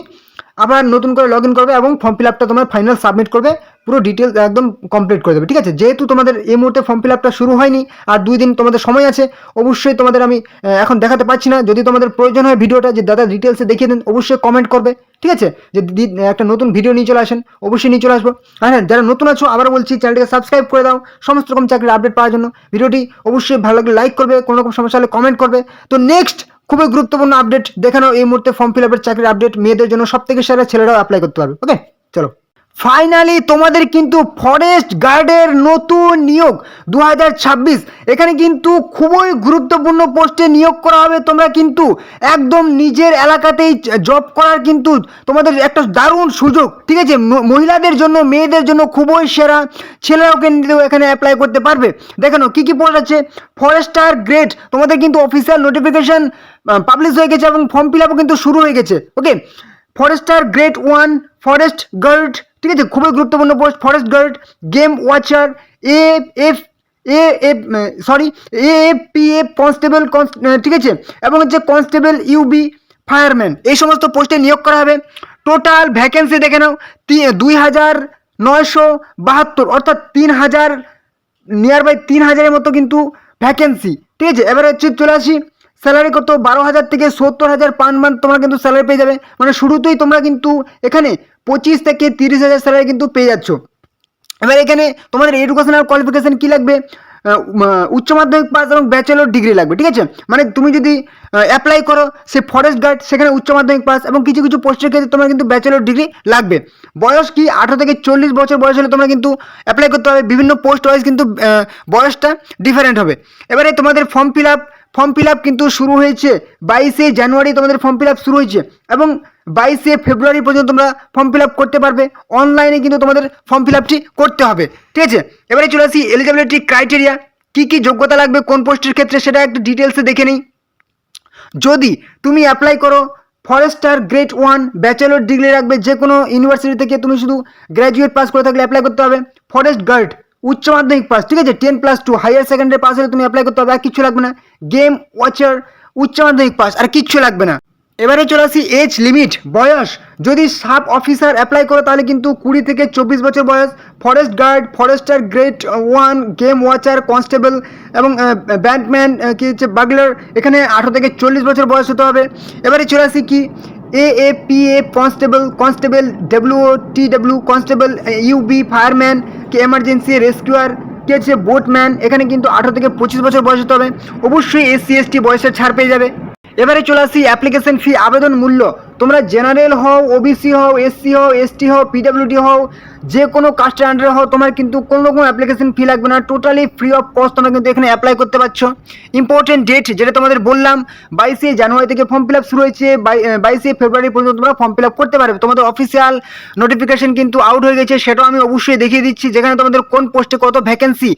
আবার নতুন করে লগ ইন করবে এবং ফর্ম ফিল আপটা তোমার ফাইনাল সাবমিট করবে, পুরো ডিটেলস একদম কমপ্লিট করে দেবে, ঠিক আছে। যেহেতু তোমাদের এই মুহূর্তে ফর্ম ফিল আপটা শুরু হয়নি আর 2 দিন তোমাদের সময় আছে, অবশ্যই তোমাদের আমি এখন দেখাতে পারছি না। যদি তোমাদের প্রয়োজন হয় ভিডিওটা যে দাদা ডিটেলসে দেখিয়ে দিন, অবশ্যই কমেন্ট করবে, ঠিক আছে। যে একটা নতুন ভিডিও নিয়ে চলে আসেন, অবশ্যই নিয়ে চলে আসবো। আর হ্যাঁ, যারা নতুন আছো আবারও বলছি, চ্যানেলটিকে সাবস্ক্রাইব করে দাও সমস্ত রকম চাকরির আপডেট পাওয়ার জন্য। ভিডিওটি অবশ্যই ভালো লাগলে লাইক করবে, কোনো রকম সমস্যা হলে কমেন্ট করবে। তো নেক্সট খুবই গুরুত্বপূর্ণ আপডেট দেখানো এই মুহূর্তে ফর্ম ফিল আপের চাকরির আপডেট, মেয়েদের জন্য সব থেকে সেরা, ছেলেরাও অ্যাপ্লাই করতে পারবে। ওকে, চলো ফাইনালি তোমাদের কিন্তু ফরেস্ট গার্ডের নতুন নিয়োগ 2026, এখানে কিন্তু খুবই গুরুত্বপূর্ণ পোস্টে নিয়োগ করা হবে। তোমরা কিন্তু একদম নিজের এলাকাতেই জব করার কিন্তু তোমাদের একটা দারুণ সুযোগ, ঠিক আছে। মহিলাদের জন্য, মেয়েদের জন্য খুবই সেরা, ছেলেরাও কিন্তু এখানে অ্যাপ্লাই করতে পারবে। দেখানো কী কী পোস্ট আছে। ফরেস্টার গ্রেড, তোমাদের কিন্তু অফিসিয়াল নোটিফিকেশন পাবলিশ হয়ে গেছে এবং ফর্ম ফিল আপও কিন্তু শুরু হয়ে গেছে। Okay, forester grade 1, forest guard, ঠিক আছে, খুবই গুরুত্বপূর্ণ post. Forest guard, game watcher, AFPF constable, ঠিক আছে, এবং হচ্ছে কনস্টেবল ইউবি, ফায়ারম্যান, এই সমস্ত পোস্টে নিয়োগ করা হবে। টোটাল ভ্যাকেন্সি দেখে নাও 2,972, অর্থাৎ 3,000 নিয়ার বাই 3,000-এর মতো কিন্তু ভ্যাকেন্সি, ঠিক আছে। এবারে হচ্ছে চলে আসি স্যালারি কত, 12,000 থেকে 70,000 পার মান্থ তোমরা কিন্তু স্যালারি পেয়ে যাবে। মানে শুরুতেই তোমরা কিন্তু এখানে 25 থেকে 30,000 স্যালারি কিন্তু পেয়ে যাচ্ছ। এবার এখানে তোমাদের এডুকেশনাল কোয়ালিফিকেশান কী লাগবে, উচ্চ মাধ্যমিক পাস এবং ব্যাচেলর ডিগ্রি লাগবে, ঠিক আছে। মানে তুমি যদি অ্যাপ্লাই করো সে ফরেস্ট গার্ড, সেখানে উচ্চ মাধ্যমিক পাস এবং কিছু কিছু পোস্টের ক্ষেত্রে তোমার কিন্তু ব্যাচেলর ডিগ্রি লাগবে। বয়স কি 18 থেকে 40 বছর বয়স হলে তোমরা কিন্তু অ্যাপ্লাই করতে হবে। বিভিন্ন পোস্ট ওয়াইজ কিন্তু বয়সটা ডিফারেন্ট হবে। এবারে তোমাদের ফর্ম ফিল আপ কিন্তু শুরু হয়েছে 22শে জানুয়ারি, তোমাদের ফর্ম ফিল আপ শুরু হয়েছে এবং 22শে ফেব্রুয়ারি পর্যন্ত তোমরা ফর্ম ফিল আপ করতে পারবে। অনলাইনে কিন্তু তোমাদের ফর্ম ফিল আপটি করতে হবে, ঠিক আছে। এবারে চলে আসি এলিজিবিলিটি ক্রাইটেরিয়া, কী কী যোগ্যতা লাগবে কোন পোস্টের ক্ষেত্রে সেটা একটু ডিটেলসে দেখে নিই। যদি তুমি অ্যাপ্লাই করো ফরেস্টার গ্রেড 1 ব্যাচেলর ডিগ্রি রাখবে, যে কোনো ইউনিভার্সিটি থেকে তুমি শুধু গ্র্যাজুয়েট পাস করে থাকলে অ্যাপ্লাই করতে হবে। ফরেস্ট গার্ড উচ্চ মাধ্যমিক পাস, ঠিক আছে, 10+2 হায়ার সেকেন্ডারি পাস হলে তুমি অ্যাপ্লাই করতে হবে, আর কিচ্ছু লাগবে না। গেম ওয়াচার উচ্চ মাধ্যমিক পাস, আর কিচ্ছু লাগবে না। এবারে চলে আসি এজ লিমিট, বয়স। যদি সাব অফিসার অ্যাপ্লাই করো তাহলে কিন্তু 20 থেকে 24 বছর বয়স। Forest guard, forester grade 1, game watcher, constable এবং ব্যান্ডম্যান কি হচ্ছে বাগলার, এখানে 18 থেকে 40 বছর বয়স হতে হবে। এবারে চলে আসি কি AAPA constable, WTW constable, UB fireman, কি এমার্জেন্সি রেস্কিউয়ার, কি হচ্ছে বোটম্যান, এখানে কিন্তু 18 থেকে 25 বছর বয়স হতে হবে। অবশ্যই SC ST বয়সের ছাড় পেয়ে যাবে। এবারে চলে আসি অ্যাপ্লিকেশন ফি, আবেদন মূল্য। তোমরা জেনারেল হও, OBC হও, SC হও, ST হও, PWD হও, যে কোনো কাস্টের আন্ডারে হও, তোমার কিন্তু কোনো রকম অ্যাপ্লিকেশন ফি লাগবে না, টোটালি ফ্রি অফ কস্ট তোমরা কিন্তু এখানে অ্যাপ্লাই করতে পারছো। ইম্পর্টেন্ট ডেট যেটা তোমাদের বললাম, 22শে জানুয়ারি থেকে ফর্ম ফিল আপ শুরু হয়েছে, 22শে ফেব্রুয়ারি পর্যন্ত তোমরা ফর্ম ফিল আপ করতে পারবে। তোমাদের অফিসিয়াল নোটিফিকেশন কিন্তু আউট হয়ে গেছে, সেটাও আমি অবশ্যই দেখিয়ে দিচ্ছি, যেখানে তোমাদের কোন পোস্টে কত ভ্যাকেন্সি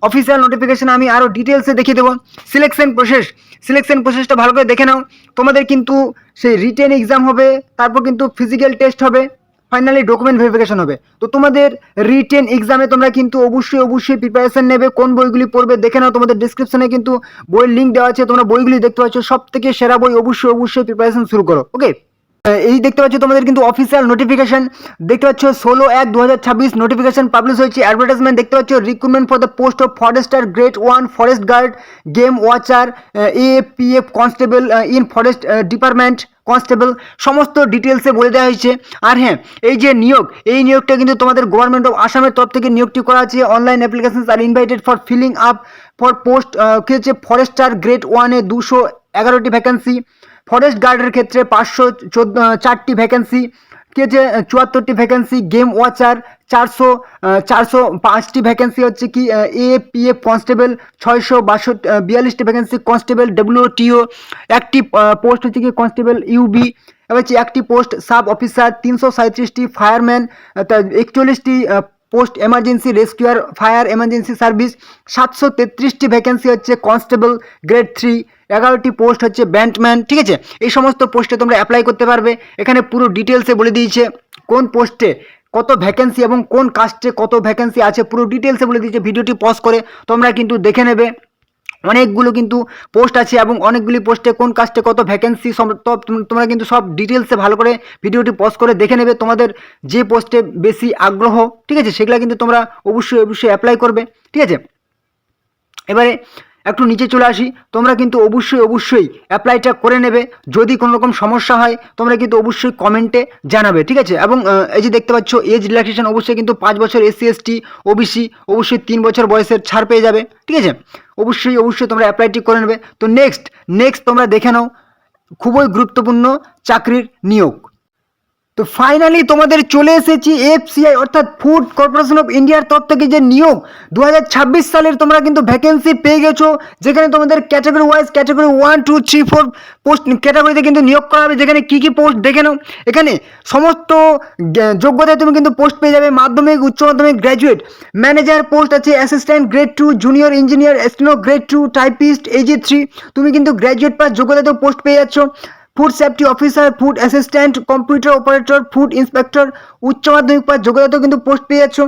অফিসিয়াল নোটিফিকেশন আমি আরও ডিটেলসে দেখিয়ে দেবো। সিলেকশন প্রসেসটা ভালো করে দেখে নাও। তোমাদের কিন্তু সেই রিটেন এক্সাম হবে, তারপর কিন্তু ফিজিক্যাল টেস্ট হবে, ফাইনালি ডকুমেন্ট ভেরিফিকেশন হবে। তো তোমাদের রিটেন এক্সামে তোমরা কিন্তু অবশ্যই প্রিপারেশন নেবে। কোন বইগুলি পড়বে দেখে নাও, তোমাদের ডিসক্রিপশনে কিন্তু বইয়ের লিঙ্ক দেওয়া আছে, তোমরা বইগুলি দেখতে পাচ্ছ। সব থেকে সেরা বই, অবশ্যই প্রিপারেশন শুরু করো, ওকে। এই দেখতে পাচ্ছ তোমাদের কিন্তু অফিসিয়াল নোটিফিকেশন দেখতে পাচ্ছ, 16/1/2026 নোটিফিকেশন পাবলিশ হয়েছে। অ্যাডভার্টাইজমেন্ট দেখতে পাচ্ছ, recruitment for the post of forester grade 1, forest guard, game watcher, AAPF constable in forest department constable, সমস্ত ডিটেলসে বলে দেওয়া হয়েছে। আর হ্যাঁ, এই যে এই নিয়োগটা কিন্তু তোমাদের গভর্নমেন্ট অফ আসামের তরফ থেকে নিয়োগটি করা আছে। Online applications are invited for filling up for post কি হচ্ছে ফরেস্টার গ্রেড 1-এ 211টি ভ্যাকেন্সি, ফরেস্ট গার্ডের ক্ষেত্রে 504টি ভ্যাকেন্সি, কি হচ্ছে 74টি ভ্যাকেন্সি, গেম ওয়াচার 405টি ভ্যাকেন্সি হচ্ছে কি AAPF কনস্টেবল, 642টি ভ্যাকেন্সি কনস্টেবল WTO, একটি পোস্ট হচ্ছে কি কনস্টেবল UB, এবার হচ্ছে একটি পোস্ট সাব অফিসার, 337টি ফায়ারম্যান, 41টি post emergency rescuer fire emergency service, 733টি ভ্যাকেন্সি হচ্ছে কনস্টেবল গ্রেড 3, 11টি পোস্ট হচ্ছে ব্যান্ডম্যান, ঠিক আছে। এই সমস্ত পোস্টে তোমরা অ্যাপ্লাই করতে পারবে। এখানে পুরো ডিটেলসে বলে দিয়েছে কোন পোস্টে কত ভ্যাকেন্সি এবং কোন কাস্টে কত ভ্যাকেন্সি আছে, পুরো ডিটেলসে বলে দিয়েছে। ভিডিওটি পজ করে তোমরা কিন্তু দেখে নেবে। অনেকগুলো কিন্তু পোস্ট আছে এবং অনেকগুলি পোস্টে কোন কাস্টে কত ভ্যাকেন্সি তোমরা কিন্তু সব ডিটেলসে ভালো করে ভিডিওটি পজ করে দেখে নেবে। তোমাদের যে পোস্টে বেশি আগ্রহ, ঠিক আছে, সেগুলো কিন্তু তোমরা অবশ্যই অ্যাপ্লাই করবে, ঠিক আছে। এবারে একটু নিচে চলে আসি, তোমরা কিন্তু অবশ্যই অ্যাপ্লাইটা করে নেবে। যদি কোনো রকম সমস্যা হয় তোমরা কিন্তু অবশ্যই কমেন্টে জানাবে, ঠিক আছে। এবং এই যে দেখতে পাচ্ছ এজ রিল্যাক্সেশন, অবশ্যই কিন্তু 5 বছর SC ST OBC অবশ্যই 3 বছর বয়সের ছাড় পেয়ে যাবে, ঠিক আছে। অবশ্যই তোমরা অ্যাপ্লাইটি করে নেবে। তো নেক্সট তোমরা দেখে নাও খুবই গুরুত্বপূর্ণ চাকরির নিয়োগ। তো ফাইনালি তোমাদের চলে এসেছি FCI অর্থাৎ ফুড কর্পোরেশন অফ ইন্ডিয়ার তরফ থেকে যে নিয়োগ 2026 সালের তোমরা কিন্তু ভ্যাকেন্সি পেয়ে গেছো, যেখানে তোমাদের ক্যাটাগরি ওয়াইজ ক্যাটাগরি 1, 2, 3, 4 পোস্ট ক্যাটাগরিতে কিন্তু নিয়োগ করা হবে। যেখানে কী পোস্ট দেখে নাও, এখানে সমস্ত যোগ্যতায় তুমি কিন্তু পোস্ট পেয়ে যাবে। মাধ্যমিক, উচ্চ মাধ্যমিক, গ্র্যাজুয়েট, ম্যানেজার পোস্ট আছে, assistant grade 2, junior engineer, steno grade 2, typist AG3, তুমি কিন্তু গ্র্যাজুয়েট পাস যোগ্যতাতেও পোস্ট পেয়ে যাচ্ছ। Food safety officer, food assistant, computer operator, food inspector, উচ্চ মাধ্যমিক পাস যোগ্যতাতেও কিন্তু পোস্ট পেয়ে যাচ্ছ।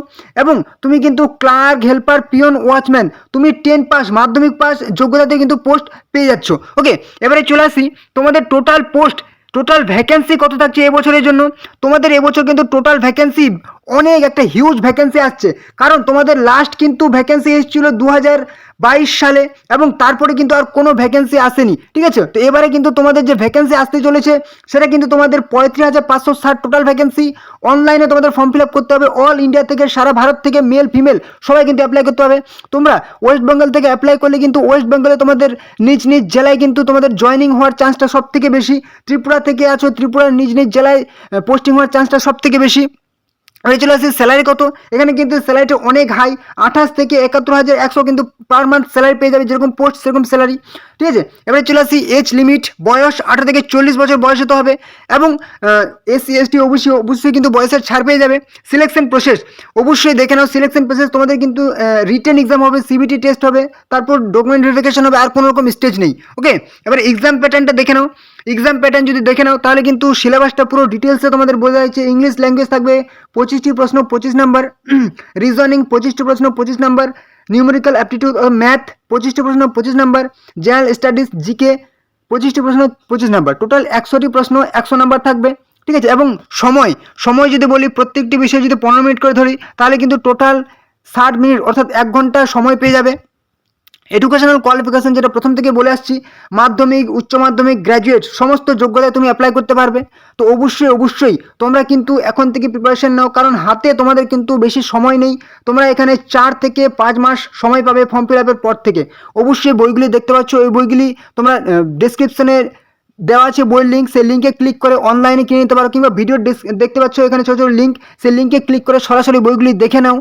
এবং তুমি কিন্তু ক্লার্ক, হেল্পার, পিয়ন, ওয়াচম্যান, তুমি 10 পাস মাধ্যমিক পাস যোগ্যতাতে কিন্তু পোস্ট পেয়ে যাচ্ছ, ওকে। এবারে চলে আসি তোমাদের টোটাল ভ্যাকেন্সি কত থাকছে এবছরের জন্য। তোমাদের এবছর কিন্তু টোটাল ভ্যাকেন্সি অনেক একটা হিউজ ভ্যাকেন্সি আসছে, কারণ তোমাদের লাস্ট কিন্তু ভ্যাকেন্সি এসেছিল 2022 সালে এবং তারপরে কিন্তু আর কোনো ভ্যাকেন্সি আসেনি। ঠিক আছে, তো এবারে কিন্তু তোমাদের যে ভ্যাকেন্সি আসতে চলেছে সেটা কিন্তু তোমাদের 35,560 টোটাল ভ্যাকেন্সি। অনলাইনে তোমাদের ফর্ম ফিল আপ করতে হবে, অল ইন্ডিয়া থেকে, সারা ভারত থেকে, মেল ফিমেল সবাই কিন্তু অ্যাপ্লাই করতে হবে। তোমরা ওয়েস্ট বেঙ্গল থেকে অ্যাপ্লাই করলে কিন্তু ওয়েস্ট বেঙ্গলে তোমাদের নিজ নিজ জেলায় কিন্তু তোমাদের জয়েনিং হওয়ার চান্সটা সব থেকে বেশি। ত্রিপুরা থেকে আছো, ত্রিপুরার নিজ নিজ জেলায় পোস্টিং হওয়ার চান্সটা সব থেকে বেশি। এবারে চলে আসি স্যালারি কত। এখানে কিন্তু স্যালারিটা অনেক হাই, 28 থেকে 71,100 কিন্তু পার মান্থ স্যালারি পেয়ে যাবে, যেরকম পোস্ট সেরকম স্যালারি। ঠিক আছে, এবারে চলে আসি এজ লিমিট। বয়স 18 থেকে 40 বছর বয়স হতে হবে এবং SC ST অবশ্যই কিন্তু বয়সের ছাড় পেয়ে যাবে। সিলেকশন প্রসেস অবশ্যই দেখে নাও। সিলেকশন প্রসেস তোমাদের কিন্তু রিটেন এক্সাম হবে, CBT টেস্ট হবে, তারপর ডকুমেন্ট ভেরিফিকেশন হবে, আর কোনো রকম স্টেজ নেই। ওকে, এবারে এক্সাম প্যাটার্নটা দেখে নাও। এক্সাম প্যাটার্ন যদি দেখে নাও তাহলে কিন্তু সিলেবাসটা পুরো ডিটেলসে তোমাদের বোঝা যাচ্ছে। ইংলিশ ল্যাঙ্গুয়েজ থাকবে 25টি প্রশ্ন 25 নাম্বার, রিজনিং 25টি প্রশ্ন 25 নাম্বার, নিউমেরিক্যাল অ্যাপটিটিউড ও ম্যাথ 25টি প্রশ্ন 25 নাম্বার, জেনারেল স্টাডিজ জিকে 25টি প্রশ্ন 25 নাম্বার, টোটাল 100টি প্রশ্ন 100 নাম্বার থাকবে। ঠিক আছে, এবং সময় যদি বলি প্রত্যেকটি বিষয়ে যদি 15 মিনিট করে ধরি তাহলে কিন্তু টোটাল 60 মিনিট অর্থাৎ 1 ঘন্টা সময় পেয়ে যাবে। এডুকেশনাল কোয়ালিফিকেশন যেটা প্রথম থেকে বলে আসছি, মাধ্যমিক, উচ্চ মাধ্যমিক, গ্র্যাজুয়েট সমস্ত যোগ্যতায় তুমি অ্যাপ্লাই করতে পারবে। তো অবশ্যই তোমরা কিন্তু এখন থেকে প্রিপারেশন নাও, কারণ হাতে তোমাদের কিন্তু বেশি সময় নেই। তোমরা এখানে 4 থেকে 5 মাস সময় পাবে ফর্ম ফিল আপের পর থেকে। অবশ্যই বইগুলি দেখতে পাচ্ছ, ওই বইগুলি তোমরা ডেসক্রিপশনে দেওয়া আছে বইয়ের লিঙ্ক, সেই লিঙ্কে ক্লিক করে অনলাইনে কিনে নিতে পারো, কিংবা ভিডিও দেখতে পাচ্ছ এখানে ছোটো ছোটো লিঙ্ক, সেই লিঙ্কে ক্লিক করে সরাসরি বইগুলি দেখে নাও।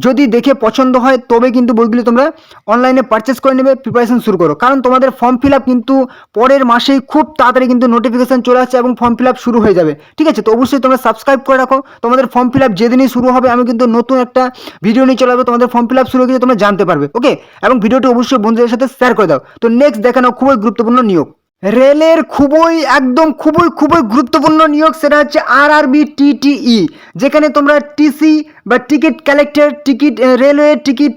যদি দেখে পছন্দ হয় তবে কিন্তু বইগুলি তোমরা অনলাইনে পারচেস করে নেবে, প্রিপারেশন শুরু করো, কারণ তোমাদের ফর্ম ফিল আপ কিন্তু পরের মাসেই খুব তাড়াতাড়ি কিন্তু নোটিফিকেশন চলে আসছে এবং ফর্ম ফিল আপ শুরু হয়ে যাবে। ঠিক আছে, তো অবশ্যই তোমরা সাবস্ক্রাইব করে রাখো। তোমাদের ফর্ম ফিল আপ যেদিনই শুরু হবে আমি কিন্তু নতুন একটা ভিডিও নিয়ে চলে আসবো, তোমাদের ফর্ম ফিল আপ শুরু হয়ে গেছে তোমরা জানতে পারবে। ওকে, এবং ভিডিওটি অবশ্যই বন্ধুদের সাথে শেয়ার করে দাও। তো নেক্সট দেখানো খুবই গুরুত্বপূর্ণ নিয়োগ, রেলের খুবই গুরুত্বপূর্ণ নিয়োগ, সেটা হচ্ছে RRB TTE, যেখানে তোমরা TC বা ticket collector, ticket railway ticket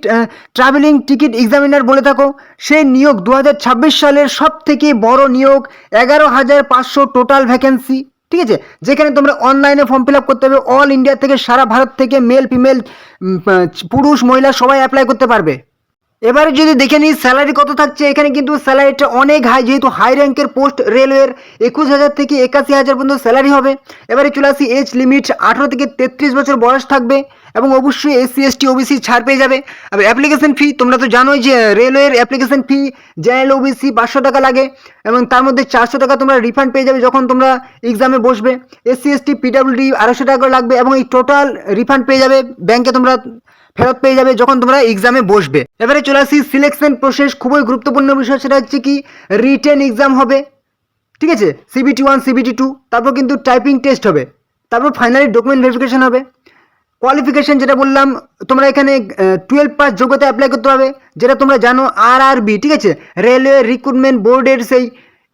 travelling ticket examiner বলে থাকো। সেই নিয়োগ 2026 সালের সব থেকে বড় নিয়োগ, 11,500 টোটাল ভ্যাকেন্সি। ঠিক আছে, যেখানে তোমরা অনলাইনে ফর্ম ফিল আপ করতে হবে, অল ইন্ডিয়া থেকে, সারা ভারত থেকে, মেল ফিমেল পুরুষ মহিলা সবাই অ্যাপ্লাই করতে পারবে। এবারে যদি দেখে নিই স্যালারি কত থাকছে, এখানে কিন্তু স্যালারিটা অনেক হাই, যেহেতু হাই র্যাঙ্কের পোস্ট রেলওয়ের 21,000 থেকে 81,000 পর্যন্ত স্যালারি হবে। এবারে চলে আসি এজ লিমিট, 18 থেকে 33 বছর বয়স থাকবে এবং অবশ্যই SC ST OBC ছাড় পেয়ে যাবে। আর অ্যাপ্লিকেশন ফি তোমরা তো জানোই যে রেলওয়ের অ্যাপ্লিকেশন ফি জেনারেল OBC 500 টাকা লাগে এবং তার মধ্যে 400 টাকা তোমরা রিফান্ড পেয়ে যাবে যখন তোমরা এক্সামে বসবে। SC ST PWD 250 টাকা লাগবে এবং এই টোটাল রিফান্ড পেয়ে যাবে, ব্যাংকে তোমরা ফেরত পেয়ে যাবে যখন তোমরা এক্সামে বসবে। এবারে চলে আসি সিলেকশন প্রসেস, খুবই গুরুত্বপূর্ণ বিষয়, সেটা হচ্ছে কি রিটেন এক্সাম হবে। ঠিক আছে, CBT 1 CBT 2, তারপর কিন্তু টাইপিং টেস্ট হবে, তারপর ফাইনালি ডকুমেন্ট ভেরিফিকেশন হবে। কোয়ালিফিকেশন যেটা বললাম, তোমরা এখানে 12 পাস যোগ্যতা অ্যাপ্লাই করতে হবে, যেটা তোমরা জানো RRB। ঠিক আছে, রেলওয়ে রিক্রুটমেন্ট বোর্ডের সেই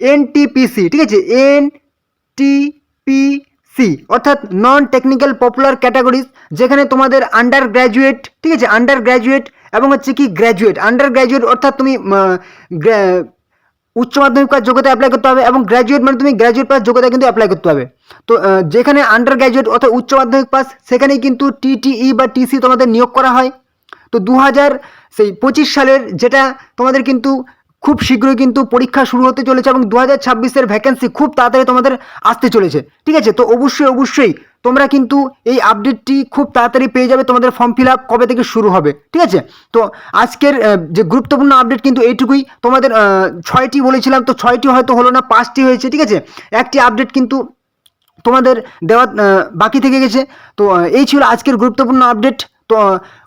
NTPC। ঠিক আছে, NTPC অর্থাৎ নন টেকনিক্যাল পপুলার ক্যাটাগরিজ, যেখানে তোমাদের আন্ডার গ্র্যাজুয়েট, ঠিক আছে, আন্ডার গ্র্যাজুয়েট এবং হচ্ছে কি গ্র্যাজুয়েট। আন্ডার গ্র্যাজুয়েট অর্থাৎ তুমি উচ্চ মাধ্যমিক পাস যোগ্যতা অ্যাপ্লাই করতে হবে এবং গ্র্যাজুয়েট মানে তুমি গ্র্যাজুয়েট পাস যোগ্যতা কিন্তু অ্যাপ্লাই করতে হবে। তো যেখানে আন্ডার গ্র্যাজুয়েট অর্থাৎ উচ্চ মাধ্যমিক পাস, সেখানেই কিন্তু TTE বা TC তোমাদের নিয়োগ করা হয়। তো 2025 সালের যেটা তোমাদের কিন্তু খুব শীঘ্রই কিন্তু পরীক্ষা শুরু হতে চলেছে এবং 2026-এর ভ্যাকেন্সি খুব তাড়াতাড়ি তোমাদের আসতে চলেছে। ঠিক আছে, তো অবশ্যই তোমরা কিন্তু এই আপডেটটি খুব তাড়াতাড়ি পেয়ে যাবে, তোমাদের ফর্ম ফিল আপ কবে থেকে শুরু হবে। ঠিক আছে, তো আজকের যে গুরুত্বপূর্ণ আপডেট কিন্তু এইটুকুই। তোমাদের 6টি বলেছিলাম, তো 6টি হয়তো হলো না, 5টি হয়েছে। ঠিক আছে, একটি আপডেট কিন্তু তোমাদের দেওয়া বাকি থেকে গেছে। তো এই ছিল আজকের গুরুত্বপূর্ণ আপডেট। তো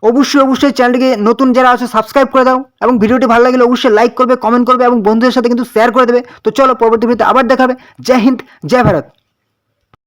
অবশ্যই চ্যানেলটিকে নতুন যারা আছে সাবস্ক্রাইব করে দাও এবং ভিডিওটি ভালো লাগলে অবশ্যই লাইক করবে, কমেন্ট করবে এবং বন্ধুদের সাথে কিন্তু শেয়ার করে দেবে। তো চলো পরবর্তী ভিডিওতে আবার দেখাবে। জয় হিন্দ, জয় ভারত।